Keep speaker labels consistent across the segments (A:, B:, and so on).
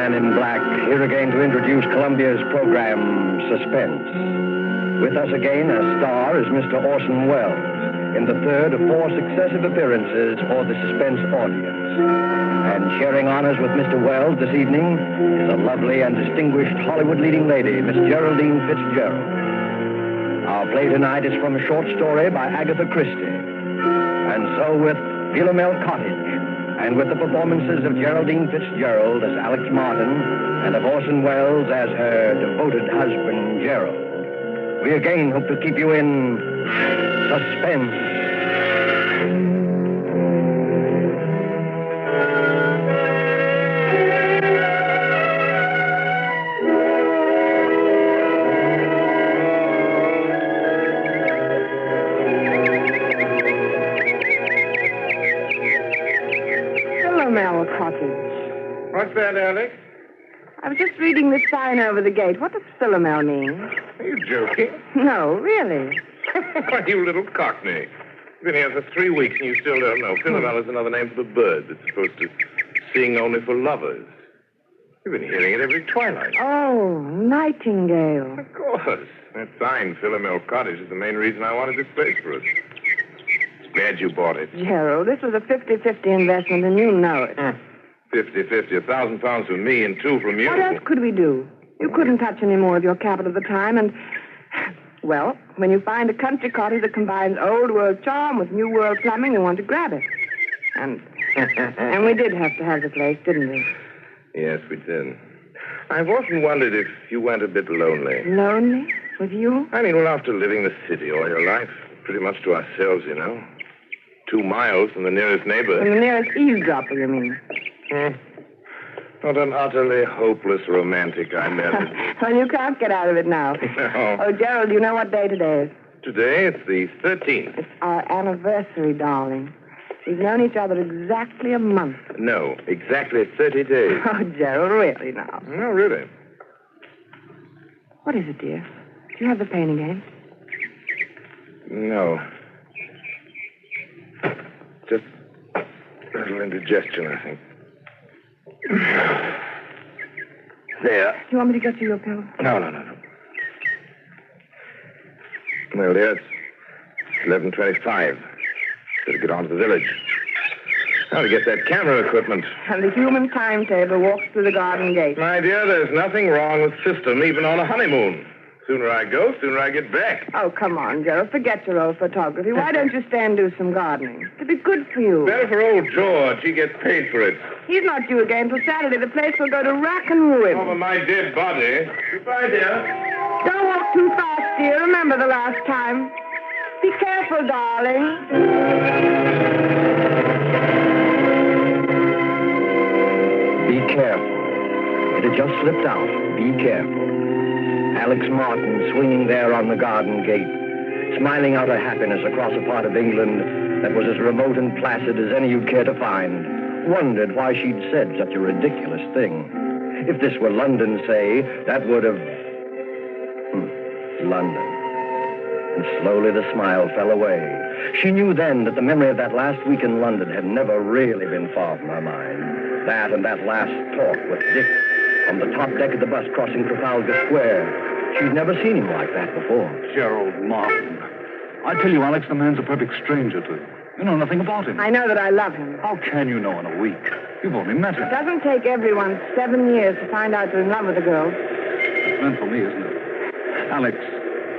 A: Man in Black, here again to introduce Columbia's program, Suspense. With us again as star is Mr. Orson Welles, in the third of 4 successive appearances for the Suspense audience. And sharing honors with Mr. Welles this evening is a lovely and distinguished Hollywood leading lady, Miss Geraldine Fitzgerald. Our play tonight is from a short story by Agatha Christie. And so with Philomel Cottage, and with the performances of Geraldine Fitzgerald as Alex Martin and of Orson Welles as her devoted husband, Gerald, we again hope to keep you in suspense.
B: Philomel Cottage.
C: What's that, Alex?
B: I was just reading the sign over the gate. What does Philomel mean?
C: Are you joking?
B: No, really.
C: Why, you little cockney. You've been here for 3 weeks and you still don't know. Philomel is another name for the bird that's supposed to sing only for lovers. You've been hearing it every twilight.
B: Oh, nightingale.
C: Of course. That sign, Philomel Cottage, is the main reason I wanted this place for us. Glad you bought it.
B: Gerald, this was a 50-50 investment, and you know it.
C: 50-50, £1,000 from me and 2 from you.
B: What else could we do? You couldn't touch any more of your capital at the time, and... Well, when you find a country cottage that combines old world charm with new world plumbing, you want to grab it. And we did have to have the place, didn't we?
C: Yes, we did. I've often wondered if you went a bit lonely.
B: Lonely? With you?
C: I mean, well, after living the city all your life, pretty much to ourselves, you know. 2 miles from the nearest neighbor.
B: From the nearest eavesdropper, you mean?
C: Not an utterly hopeless romantic I met.
B: Well, you can't get out of it now.
C: No.
B: Oh, Gerald, you know what day today is?
C: Today, it's the 13th.
B: It's our anniversary, darling. We've known each other exactly a month.
C: No, exactly 30 days.
B: Oh, Gerald, really now?
C: No, really.
B: What is it, dear? Do you have the pain again?
C: No. Just a little indigestion, I think. There.
B: Do you want me to get you your pill?
C: No. Well, dear, it's 11:25. Better get on to the village. Now to get that camera equipment.
B: And the human timetable walks through the garden gate.
C: My dear, there's nothing wrong with system, even on a honeymoon. Sooner I go, sooner I get back.
B: Oh, come on, Gerald. Forget your old photography. Why don't you stay and do some gardening? It'd be good for you.
C: Better for old George. He gets paid for it.
B: He's not due again till Saturday. The place will go to rack and ruin.
C: Over my dead body. Goodbye, dear.
B: Don't walk too fast, dear. Remember the last time. Be careful, darling.
A: Be careful. It had just slipped out. Be careful. Alex Martin swinging there on the garden gate, smiling out her happiness across a part of England that was as remote and placid as any you'd care to find, wondered why she'd said such a ridiculous thing. If this were London, say, that would have... London. And slowly the smile fell away. She knew then that the memory of that last week in London had never really been far from her mind. That and that last talk with Dick on the top deck of the bus crossing Trafalgar Square. She'd never seen him like that before.
D: Gerald Martin. I tell you, Alex, the man's a perfect stranger to you. You know nothing about him.
B: I know that I love him.
D: How can you know in a week? You've only met him.
B: It doesn't take everyone 7 years to find out you're in love with a girl.
D: It's meant for me, isn't it? Alex.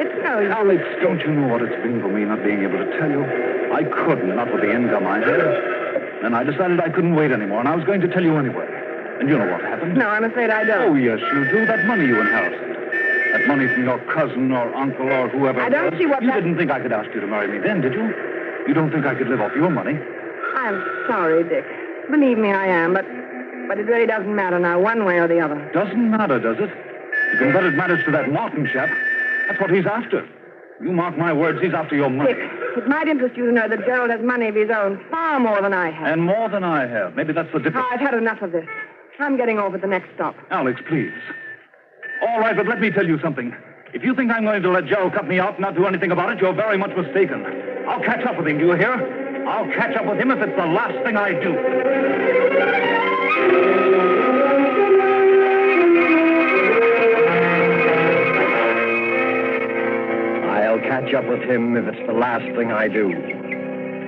B: It's no use.
D: Alex, don't you know what it's been for me not being able to tell you? I couldn't, not with the income I had. Then I decided I couldn't wait anymore, and I was going to tell you anyway. And you know what happened?
B: No, I'm afraid I don't.
D: Oh, yes, you do. That money you inherited. That money from your cousin or uncle or whoever.
B: I don't see what
D: You didn't think I could ask you to marry me then, did you? You don't think I could live off your money?
B: I'm sorry, Dick. Believe me, I am, but it really doesn't matter now, one way or the other.
D: Doesn't matter, does it? You can bet it matters to that Martin chap. That's what he's after. You mark my words, he's after your money.
B: Dick, it might interest you to know that Gerald has money of his own, far more than I have.
D: And more than I have. Maybe that's the difference.
B: I've had enough of this. I'm getting off at the next stop.
D: Alex, please. All right, but let me tell you something. If you think I'm going to let Gerald cut me out and not do anything about it, you're very much mistaken. I'll catch up with him, do you hear? I'll catch up with him if it's the last thing I do.
A: catch up with him if it's the last thing I do.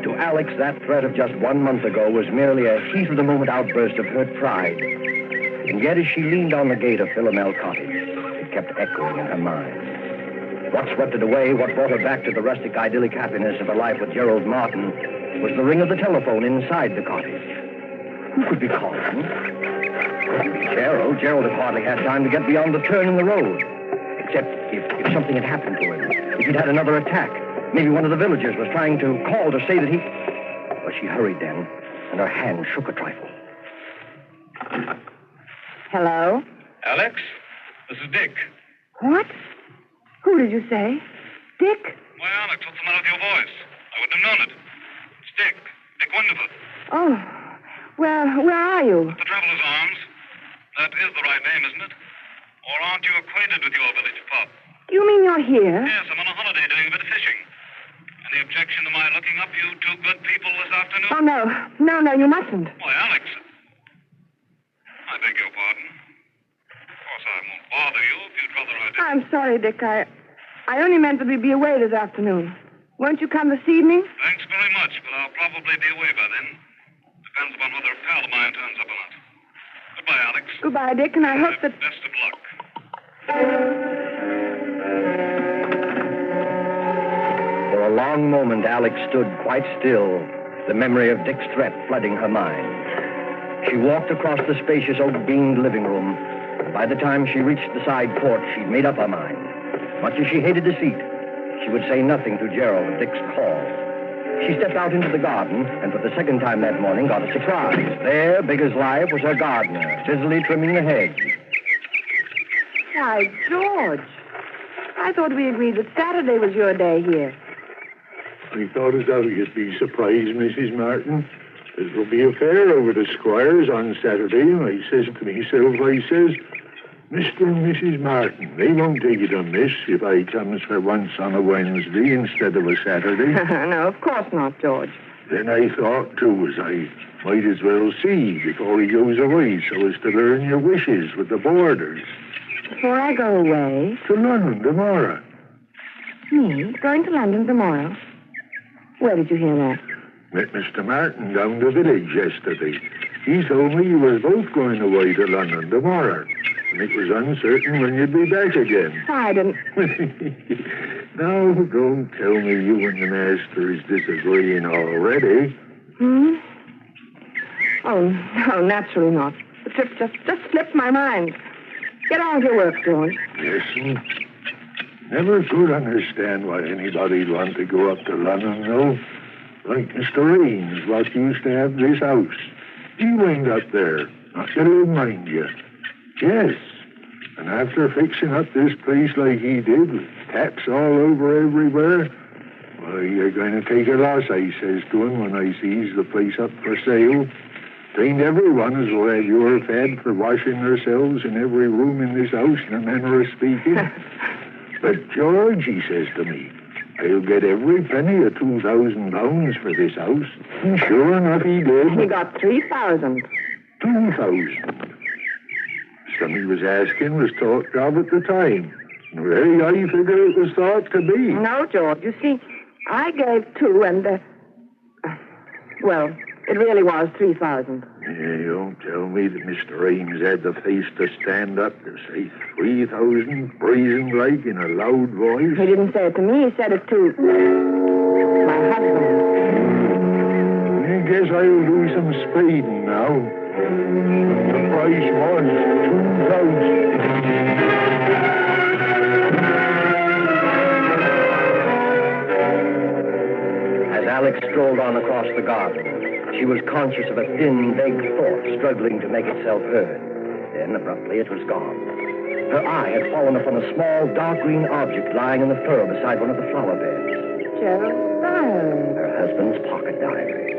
A: To Alex, that threat of just 1 month ago was merely a heat-of-the-moment outburst of hurt pride. And yet, as she leaned on the gate of Philomel Cottage, it kept echoing in her mind. What swept it away, what brought her back to the rustic, idyllic happiness of her life with Gerald Martin, was the ring of the telephone inside the cottage. Who could be calling? Gerald. Gerald had hardly had time to get beyond the turn in the road. Except if something had happened to him, if he'd had another attack. Maybe one of the villagers was trying to call to say that he... Well, she hurried then, and her hand shook a trifle.
B: Hello?
D: Alex, this is Dick.
B: What? Who did you say? Dick?
D: Why, Alex, what's the matter with your voice? I wouldn't have known it. It's Dick. Dick Wonderful.
B: Oh, well, where are you?
D: The Traveler's Arms. That is the right name, isn't it? Or aren't you acquainted with your village pub?
B: You mean you're here?
D: Yes, I'm on a holiday doing a bit of fishing. Any objection to my looking up you two good people this afternoon?
B: Oh, no. No, you mustn't.
D: Why, Alex. I beg your pardon. Of course, I won't bother you if you'd rather I didn't.
B: I'm sorry, Dick. I only meant that we'd be away this afternoon. Won't you come this evening?
D: Thanks very much, but I'll probably be away by then. Depends upon whether a pal of mine turns up or not. Goodbye, Alex.
B: Goodbye, Dick, and I hope that...
D: Best of luck.
A: For a long moment, Alex stood quite still, the memory of Dick's threat flooding her mind. She walked across the spacious oak-beamed living room, and by the time she reached the side porch, she'd made up her mind. Much as she hated deceit, she would say nothing to Gerald of Dick's call. She stepped out into the garden, and for the second time that morning got a surprise. There, big as life, was her gardener, busily trimming the hedge.
B: Why, George. I thought we agreed that Saturday was your day here.
E: I thought as how you'd be surprised, Mrs. Martin. There'll be a fair over the Squires on Saturday, and I says to myself, Mr. and Mrs. Martin, they won't take it amiss if I comes for once on a Wednesday instead of a Saturday.
B: No, of course not, George.
E: Then I thought, too, as I might as well see before he goes away so as to learn your wishes with the boarders.
B: Before I go away?
E: To London tomorrow.
B: Me? Going to London tomorrow? Where did you hear that?
E: Met Mr. Martin down the village yesterday. He told me you was both going away to London tomorrow. And it was uncertain when you'd be back again.
B: I didn't...
E: Now, don't tell me you and the master is disagreeing already.
B: Oh, no, naturally not. The trip just slipped my mind. Get on with your work, George.
E: Listen, never could understand why anybody'd want to go up to London, though. Like Mr. Ames, what used to have this house. He went up there, not to live, mind you. Yes, and after fixing up this place like he did, with taps all over everywhere, why, you're going to take a loss, I says to him when I sees the place up for sale. Ain't everyone as will have your fed for washing themselves in every room in this house, in a manner of speaking. But George, he says to me, I'll get every penny of £2,000 for this house. And sure enough, he did.
B: He got 3,000.
E: 2,000. Some he was asking was talked of at the time. Very high figure it was thought to be.
B: No, George. You see, I gave 2 and, well, it really was 3,000.
E: Yeah, don't tell me that Mr. Ames had the face to stand up to say 3,000, brazen like, in a loud voice.
B: He didn't say it to me. He said it to my husband.
E: I guess I'll do some spading now. The price was 2,000.
A: As Alex strolled on across the garden, she was conscious of a thin, vague thought struggling to make itself heard. Then, abruptly, it was gone. Her eye had fallen upon a small, dark green object lying in the furrow beside one of the flower beds.
B: Gerald's diary.
A: Her husband's pocket diary.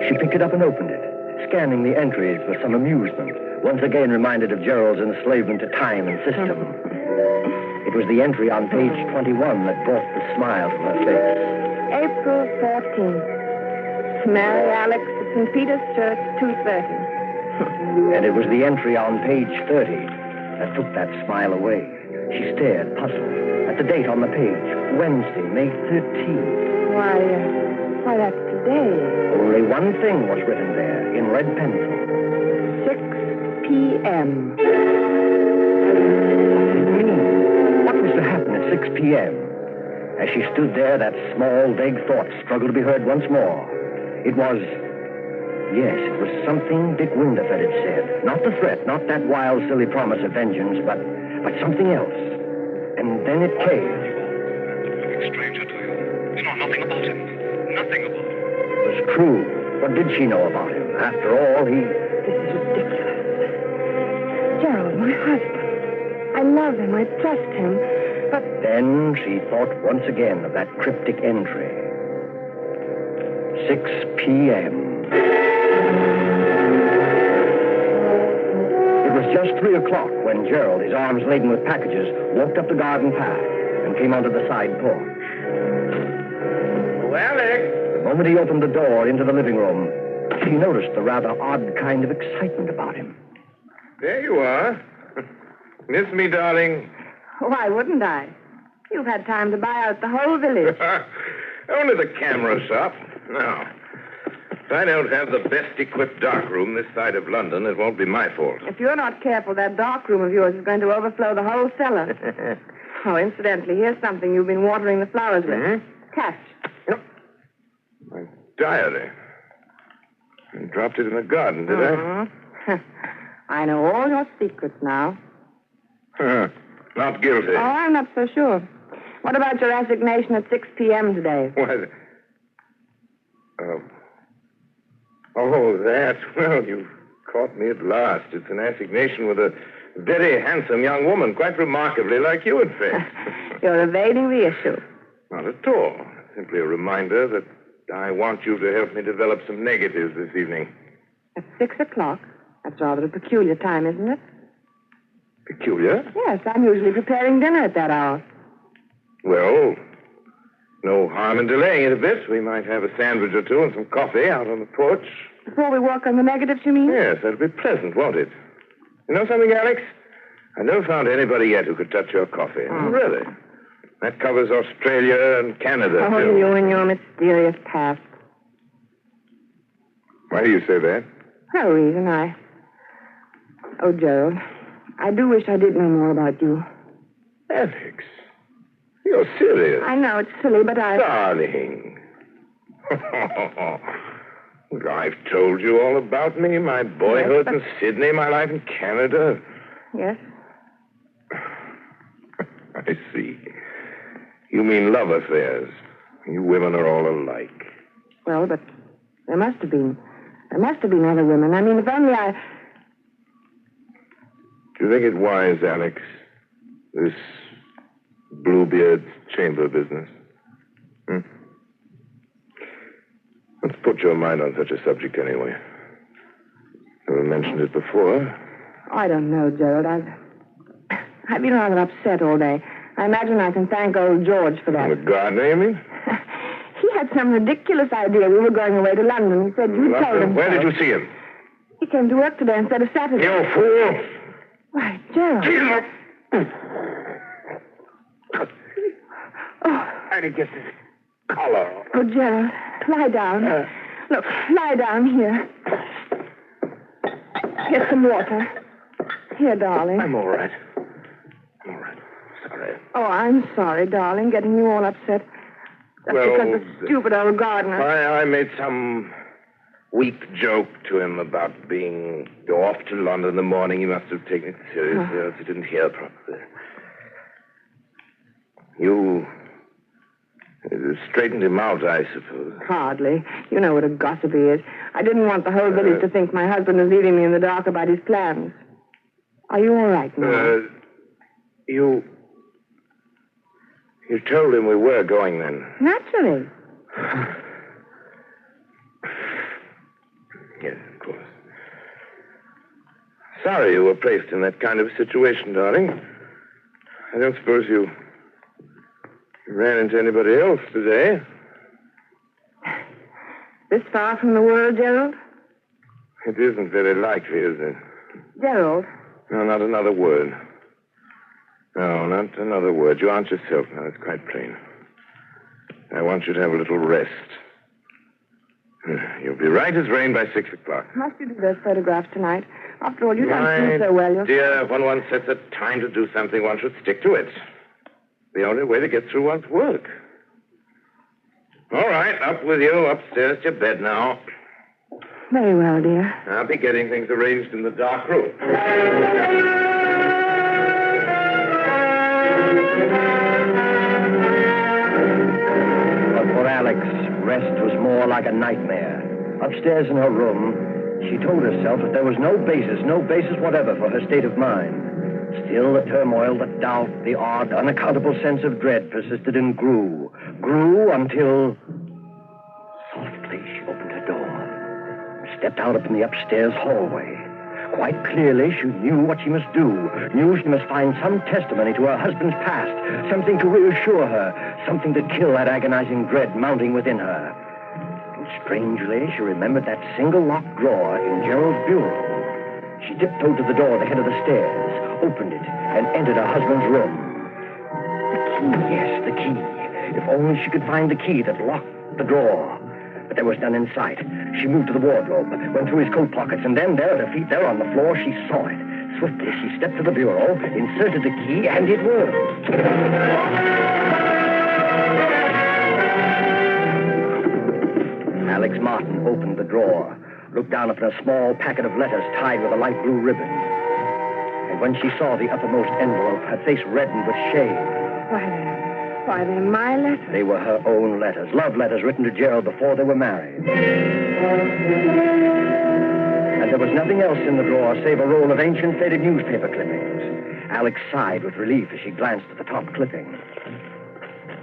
A: She picked it up and opened it, scanning the entries with some amusement, once again reminded of Gerald's enslavement to time and system. It was the entry on page 21 that brought the smile to her face.
B: April 14th. Marry Alex at St. Peter's Church, 2:30.
A: And it was the entry on page 30 that took that smile away. She stared, puzzled, at the date on the page, Wednesday, May 13th.
B: Why, that's today.
A: Only one thing was written there in red pencil.
B: 6 p.m.
A: What was to happen at 6 p.m.? As she stood there, that small, vague thought struggled to be heard once more. It was something Dick Winterfeld had said. Not the threat, not that wild, silly promise of vengeance, but something else. And then it came.
D: Stranger to you. You know nothing about him. Nothing about him.
A: It was true. What did she know about him? After all,
B: This is ridiculous. Gerald, my husband. I love him. I trust him. But
A: Then she thought once again of that cryptic entry. 6 p.m. It was just 3 o'clock when Gerald, his arms laden with packages, walked up the garden path and came onto the side porch.
C: Oh, Alex!
A: The moment he opened the door into the living room, she noticed the rather odd kind of excitement about him.
C: There you are. Miss me, darling?
B: why wouldn't I? You've had time to buy out the whole village.
C: Only the camera shop. No. If I don't have the best-equipped darkroom this side of London, it won't be my fault.
B: If you're not careful, that darkroom of yours is going to overflow the whole cellar. Oh, incidentally, here's something you've been watering the flowers with.
C: Hmm?
B: Cash.
C: My diary. I dropped it in the garden, did I?
B: I know all your secrets now.
C: Not guilty.
B: Oh, I'm not so sure. What about your assignation at 6 p.m. today?
C: Why, oh, that. Well, you've caught me at last. It's an assignation with a very handsome young woman, quite remarkably like you, in fact.
B: You're evading the issue.
C: Not at all. Simply a reminder that I want you to help me develop some negatives this evening.
B: At 6 o'clock? That's rather a peculiar time, isn't it?
C: Peculiar?
B: Yes, I'm usually preparing dinner at that hour.
C: Well, no harm in delaying it a bit. We might have a sandwich or two and some coffee out on the porch.
B: Before we work on the negatives, you mean?
C: Yes, that'll be pleasant, won't it? You know something, Alex? I've never found anybody yet who could touch your coffee. Really? That covers Australia and Canada,
B: Oh,
C: too.
B: you and your mysterious past.
C: Why do you say that?
B: No reason. Oh, Gerald, I do wish I did know more about you.
C: Alex, you're serious.
B: I know it's silly, but
C: Darling. I've told you all about me, my boyhood
B: Yes,
C: in Sydney, my life in Canada.
B: Yes?
C: I see. You mean love affairs. You women are all alike.
B: Well, but there must have been. There must have been other women. I mean, if only I...
C: Do you think it wise, Alex, this Bluebeard's chamber business? Let's put your mind on such a subject anyway. Never mentioned it before.
B: Oh, I don't know, Gerald. I've been rather upset all day. I imagine I can thank old George for that.
C: The gardener, you mean?
B: He had some ridiculous idea we were going away to London. He said you told him
C: Where
B: so.
C: did you see him?
B: He came to work today instead of Saturday.
C: You fool!
B: Why, Gerald.
C: I didn't get this collar.
B: Oh, Gerald, lie down. Look, lie down here. Here's some water. Here, darling.
C: I'm all right. I'm all right. Sorry.
B: Oh, I'm sorry, darling, getting you all upset. Just
C: Well,
B: because the stupid old gardener.
C: I made some weak joke to him about go off to London in the morning. He must have taken it seriously, else he didn't hear properly. You straightened him out, I suppose.
B: Hardly. You know what a gossip he is. I didn't want the whole village to think my husband was leaving me in the dark about his plans. Are you all right now?
C: You told him we were going then.
B: Naturally.
C: Yes, of course. Sorry you were placed in that kind of a situation, darling. I don't suppose you ran into anybody else today.
B: This far from the world, Gerald?
C: It isn't very likely, is it?
B: Gerald.
C: No, not another word. No, not another word. You aren't yourself now. It's quite plain. I want you to have a little rest. You'll be right as rain by 6 o'clock.
B: Must you do those photographs tonight? After all, you don't do so well yourself.
C: Dear, when one sets a time to do something, one should stick to it. The only way to get through one's work. All right, up with you, upstairs to your bed now.
B: Very well, dear.
C: I'll be getting things arranged in the dark room.
A: But for Alex, rest was more like a nightmare. Upstairs in her room, she told herself that there was no basis whatever for her state of mind. Still, the turmoil, the doubt, the odd, unaccountable sense of dread persisted and grew until... Softly, she opened her door and stepped out upon the upstairs hallway. Quite clearly, she knew what she must do. Knew she must find some testimony to her husband's past, something to reassure her, something to kill that agonizing dread mounting within her. And strangely, she remembered that single locked drawer in Gerald's bureau. She tiptoed to the door at the head of the stairs, opened it, and entered her husband's room. The key, yes, the key. If only she could find the key that locked the drawer. But there was none in sight. She moved to the wardrobe, went through his coat pockets, and then there at her feet, there on the floor, she saw it. Swiftly, she stepped to the bureau, inserted the key, and it worked. Alex Martin opened the drawer, looked down upon a small packet of letters tied with a light blue ribbon. And when she saw the uppermost envelope, her face reddened with shame.
B: Why, they're my letters.
A: They were her own letters, love letters written to Gerald before they were married. And there was nothing else in the drawer save a roll of ancient faded newspaper clippings. Alex sighed with relief as she glanced at the top clipping.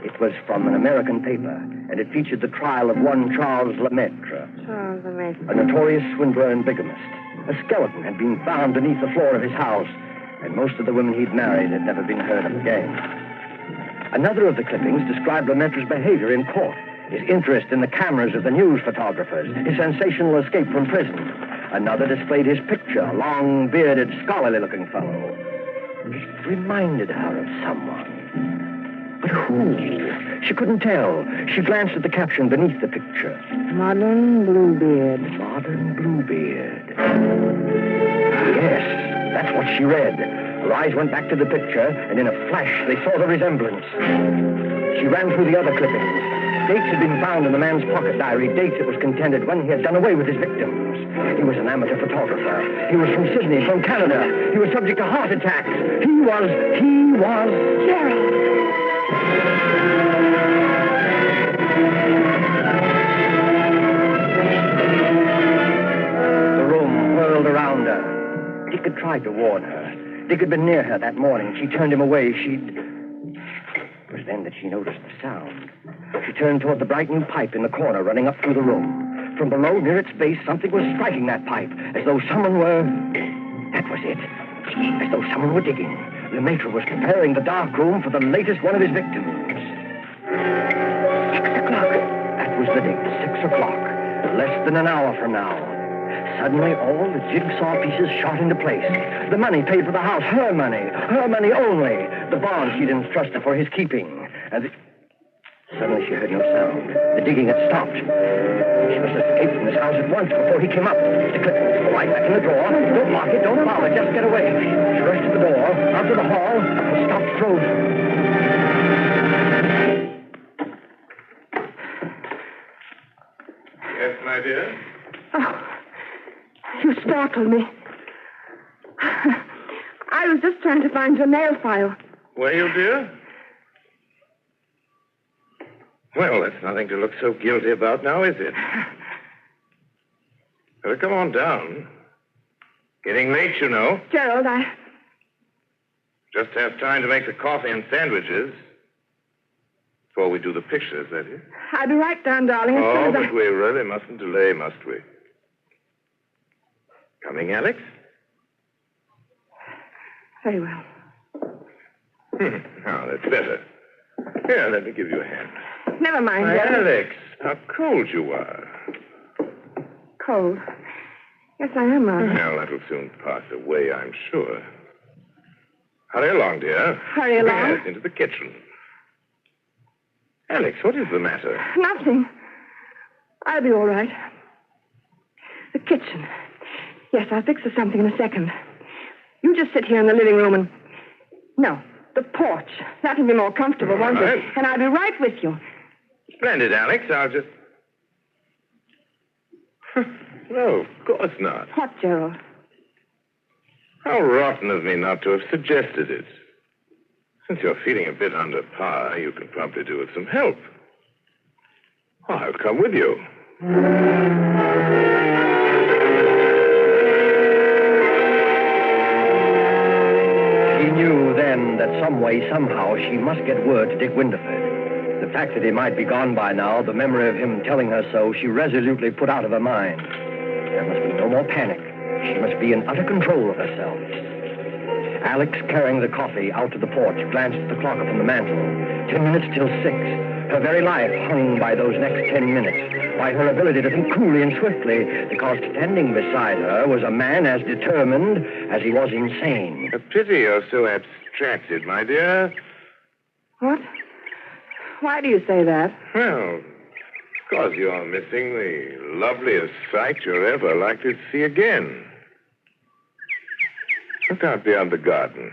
A: It was from an American paper, and it featured the trial of one Charles Lemaitre.
B: Charles Lemaitre.
A: A notorious swindler and bigamist. A skeleton had been found beneath the floor of his house, and most of the women he'd married had never been heard of again. Another of the clippings described Lemaitre's behavior in court, his interest in the cameras of the news photographers, his sensational escape from prison. Another displayed his picture, a long-bearded, scholarly-looking fellow. It reminded her of someone. But who? She couldn't tell. She glanced at the caption beneath the picture.
B: Modern Bluebeard.
A: Modern Bluebeard. Yes, that's what she read. Her eyes went back to the picture, and in a flash, they saw the resemblance. She ran through the other clippings. Dates had been found in the man's pocket diary, dates it was contended when he had done away with his victims. He was an amateur photographer. He was from Sydney, from Canada. He was subject to heart attacks. He was...
B: Gerald!
A: The room whirled around her. Dick had tried to warn her. Dick had been near her that morning. She turned him away. It was then that she noticed the sound. She turned toward the bright new pipe in the corner running up through the room. From below, near its base, something was striking that pipe, as though someone were... That was it. As though someone were digging. Lemaitre was preparing the dark room for the latest one of his victims. 6 o'clock. That was the date, 6 o'clock. Less than an hour from now. Suddenly, all the jigsaw pieces shot into place. The money paid for the house, her money only. The bond she'd entrusted for his keeping. And suddenly she heard no sound. The digging had stopped. She must escape from this house at once before he came up. The clippings, right back in the drawer. Don't lock it, don't bother, just get away. She rushed to the door, out to the hall, and stopped frozen.
C: Yes, my dear?
B: Oh, you startled me. I was just trying to find your nail file.
C: Were you, dear? Well, that's nothing to look so guilty about now, is it? Better come on down. Getting late, you know.
B: Gerald,
C: Just have time to make the coffee and sandwiches. Before we do the pictures, that is.
B: I'll be right down, darling, as soon as
C: but we really mustn't delay, must we? Coming, Alex?
B: Very well.
C: Now, that's better. Here, let me give you a hand.
B: Never mind,
C: Why,
B: Gerald.
C: Alex, how cold you are.
B: Cold. Yes, I am, rather.
C: Well, that'll soon pass away, I'm sure. Hurry along, dear.
B: Hurry along?
C: Yes, into the kitchen. Alex, what is the matter?
B: Nothing. I'll be all right. The kitchen. Yes, I'll fix us something in a second. You just sit here in the living room and... No, the porch. That'll be more comfortable, won't it? And I'll be right with you.
C: Splendid, Alex. I'll just... No, of course not.
B: What, Gerald?
C: How rotten of me not to have suggested it. Since you're feeling a bit under par, you can probably do with some help. I'll come with you.
A: He knew then that some way, somehow, she must get word to Dick Winterford. The fact that he might be gone by now, the memory of him telling her so, she resolutely put out of her mind. There must be no more panic. She must be in utter control of herself. Alex, carrying the coffee out to the porch, glanced at the clock upon the mantel. 10 minutes till 6. Her very life hung by those next 10 minutes, by her ability to think coolly and swiftly, because standing beside her was a man as determined as he was insane.
C: A pity you're so abstracted, my dear.
B: What? Why do you say that?
C: Well, because you're missing the loveliest sight you're ever likely to see again. Look out beyond the garden.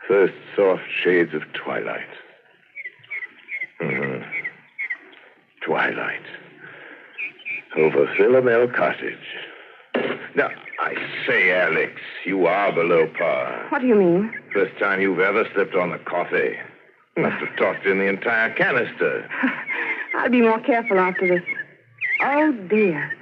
C: First soft shades of twilight. Twilight. Over Philomel Cottage. Now, I say, Alex, you are below par.
B: What do you mean?
C: First time you've ever slipped on the coffee. Must have tossed in the entire canister.
B: I'll be more careful after this. Oh, dear.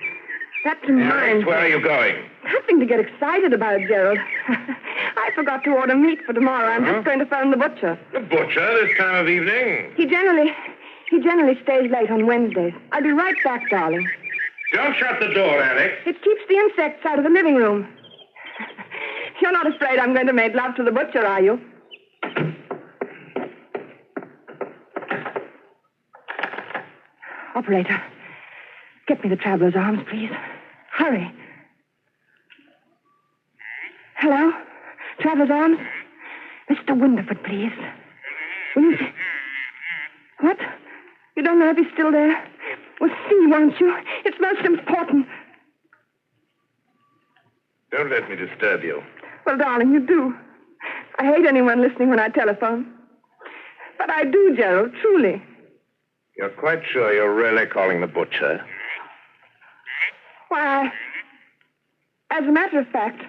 B: That reminds
C: Alex, where are you going?
B: Nothing to get excited about, Gerald. I forgot to order meat for tomorrow. I'm just going to phone the butcher.
C: The butcher this time of evening?
B: He generally stays late on Wednesdays. I'll be right back, darling.
C: Don't shut the door, Alex.
B: It keeps the insects out of the living room. You're not afraid I'm going to make love to the butcher, are you? Operator, get me the traveler's arms, please. Hurry. Hello? Traveler's arms? Mr. Winterford, please. Will you... What? You don't know if he's still there? Well, see, won't you? It's most important.
C: Don't let me disturb you.
B: Well, darling, you do. I hate anyone listening when I telephone. But I do, Gerald, truly.
C: You're quite sure you're really calling the butcher?
B: Why, as a matter of fact,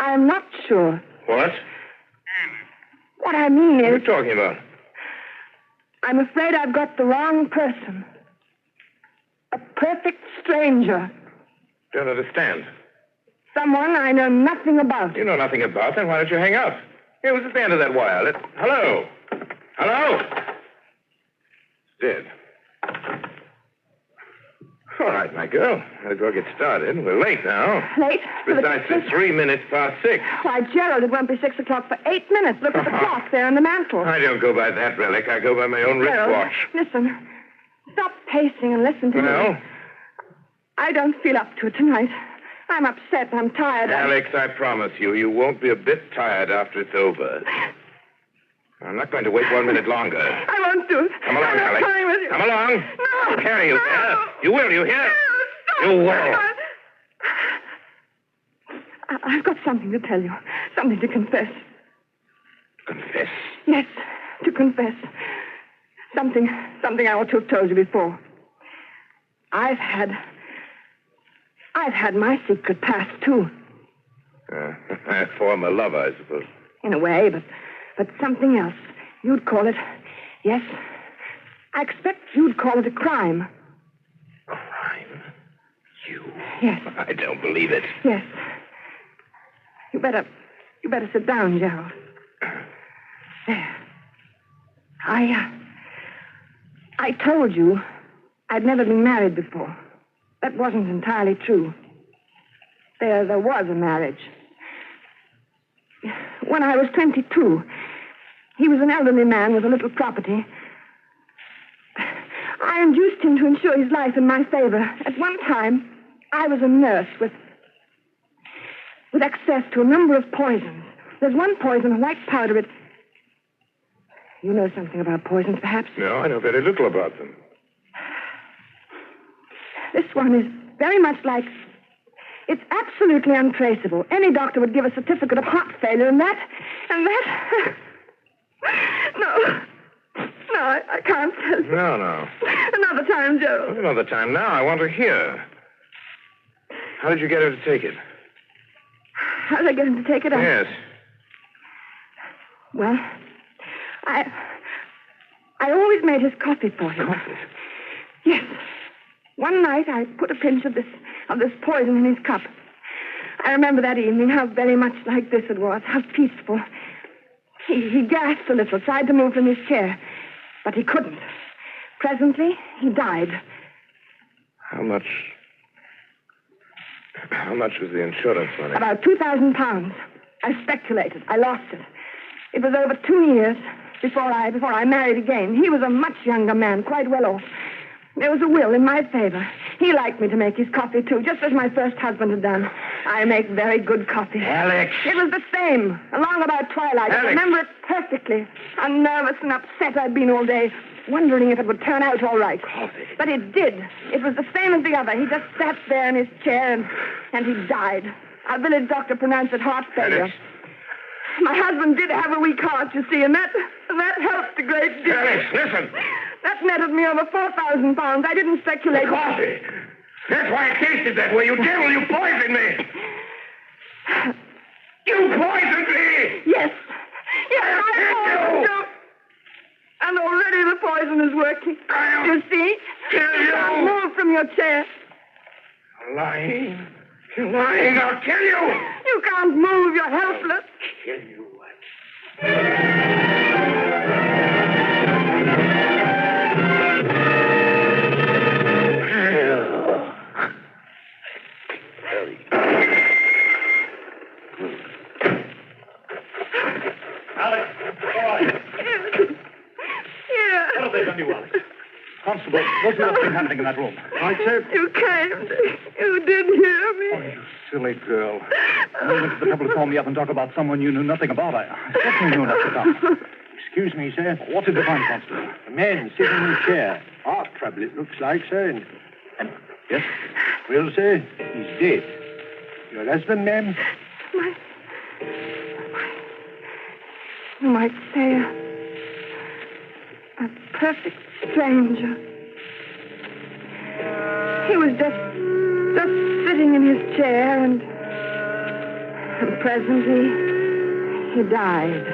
B: I am not sure.
C: What?
B: What I mean
C: What are you
B: is,
C: talking about?
B: I'm afraid I've got the wrong person. A perfect stranger.
C: Don't understand.
B: Someone I know nothing about.
C: You know nothing about, then why don't you hang up? Here, what's at the end of that wire? Hello? Hello? Dead. All right, my girl. Better go get started. We're late now.
B: Late?
C: Precisely 3 minutes past 6.
B: Why, Gerald, it won't be 6 o'clock for 8 minutes. Look at the clock there on the mantel.
C: I don't go by that relic. I go by my own
B: Gerald,
C: wristwatch.
B: listen. Stop pacing and listen to me.
C: Well?
B: I don't feel up to it tonight. I'm upset. I'm tired.
C: Alex, I promise you, you won't be a bit tired after it's over. I'm not going to wait 1 minute longer.
B: I won't do it.
C: Come along,
B: I'm not
C: Alex.
B: coming with you.
C: Come along.
B: No.
C: I'll carry you.
B: No.
C: You will, you hear?
B: No,
C: You will.
B: I've got something to tell you. Something to confess.
C: Confess.
B: Yes, to confess. Something I ought to have told you before. I've had my secret past, too.
C: Former lover, I suppose.
B: In a way, but something else. You'd call it... Yes, I expect you'd call it a crime.
C: Crime? You?
B: Yes.
C: I don't believe it.
B: Yes. You better sit down, Gerald. There. I told you I'd never been married before. That wasn't entirely true. There was a marriage. When I was 22, he was an elderly man with a little property. I induced him to insure his life in my favor. At one time, I was a nurse with access to a number of poisons. There's one poison, a white powder. You know something about poisons, perhaps?
C: No, I know very little about them.
B: This one is very much like... It's absolutely untraceable. Any doctor would give a certificate of heart failure, and that... No, I can't tell you.
C: No.
B: Another time, Gerald.
C: Another time now. I want to hear. How did you get her to take it?
B: How did I get him to take it?
C: Yes.
B: Well, I always made his coffee for him.
C: Coffee?
B: Yes. One night I put a pinch of this poison in his cup. I remember that evening how very much like this it was, how peaceful. He gasped a little, tried to move from his chair, but he couldn't. Presently, he died.
C: How much was the insurance money?
B: About £2,000. I speculated. I lost it. It was over 2 years before I married again. He was a much younger man, quite well off. There was a will in my favor. He liked me to make his coffee, too, just as my first husband had done. I make very good coffee.
C: Alex!
B: It was the same, along about twilight.
C: Alex!
B: I remember it perfectly. How nervous and upset I'd been all day, wondering if it would turn out all right.
C: Coffee.
B: But it did. It was the same as the other. He just sat there in his chair and he died. Our village doctor pronounced it heart failure.
C: Alex.
B: My husband did have a weak heart, you see, and that helped a great deal.
C: Alex, listen!
B: That netted me over £4,000. I didn't speculate.
C: The coffee! That's why it tasted that way. You devil, you poisoned me! You poisoned me!
B: Yes, I poisoned you. And already the poison is working. You see?
C: Kill you!
B: Can't move from your chair.
C: You're lying. You're lying. I'll kill you!
B: You can't move. You're helpless.
C: Kill you.
D: Alex, all right.
B: Yeah.
D: What have they done to you, Alex? Constable, what do you think happening in that room?
E: Right, sir?
B: You came. You did hear me.
D: Oh, you silly girl. You went to the trouble to call me up and talk about someone you knew nothing about. I certainly knew enough to come.
E: Excuse me, sir.
D: What did you find, Constable?
E: A man sitting in a chair. Heart trouble, it looks like, sir. And
D: Yes?
E: well, sir, he's dead. Your husband, ma'am?
B: You might say a perfect stranger. He was just sitting in his chair and presently he died.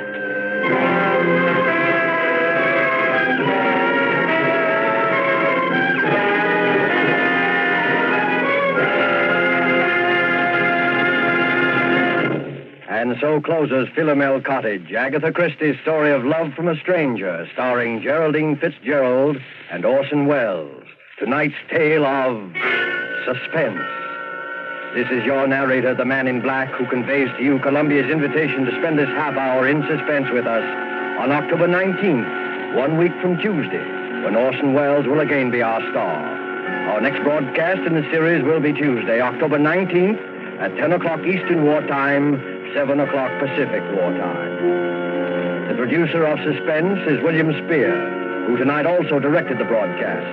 A: And so closes Philomel Cottage, Agatha Christie's story of love from a stranger, starring Geraldine Fitzgerald and Orson Welles. Tonight's tale of suspense. This is your narrator, the man in black, who conveys to you Columbia's invitation to spend this half hour in suspense with us on October 19th, 1 week from Tuesday, when Orson Welles will again be our star. Our next broadcast in the series will be Tuesday, October 19th at 10 o'clock Eastern Wartime, 7 o'clock Pacific Wartime. The producer of Suspense is William Spear, who tonight also directed the broadcast,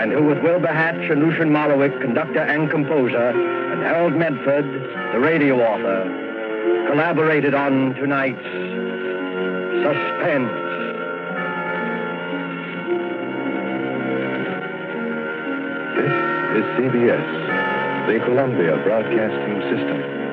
A: and who, with Wilbur Hatch and Lucian Malowick, conductor and composer, and Harold Medford, the radio author, collaborated on tonight's Suspense.
F: This is CBS, the Columbia Broadcasting System.